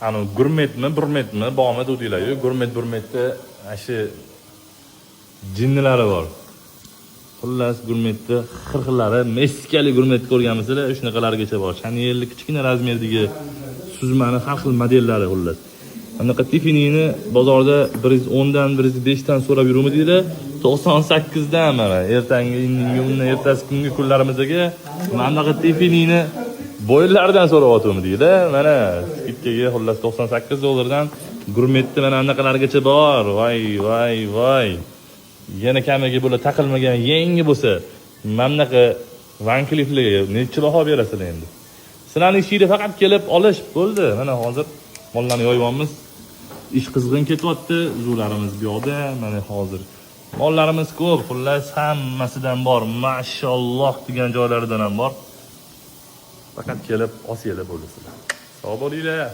Ana gurmetmi, burmetmi, bormi deydilar-yu. Burmetda shu jinnilari bor. Xullas gurmetda xirxillari, meksikalik gurmet ko'rganmisizlar? Shunaqalargacha bor. Chanelli kichkina razmerdagi suzmani har xil modellari xullas. Anaqa Tiffinini bozorda 110 dan 105 dan so'rab yurmadinglar. 98 dan mana ertangi ertasi kungi kunlarimizga manaqa Tiffinini bo'ylaridan so'rayotgandinglar. Mana skidkaga xullas 98 dollardan gurmetda mana anaqalargacha bor. Voy. Yana kamiga bo'la taqilmagan yangi bo'lsa, mamnaqa Van Cleef'larga necha baho berasizlar endi? Sizlarning ishingizda faqat kelib olish bo'ldi. Mana hozir mollarni yoyibamiz. Ish qizg'in ketyapti. Uzuvlarimiz bu yoqda. Mana hozir mollarimiz ko'p. Xullas hammasidan bor. Mashalloh degan joylaridan ham bor. Faqat kelib olsanglar bo'ldi sizlar. Sog' bo'linglar.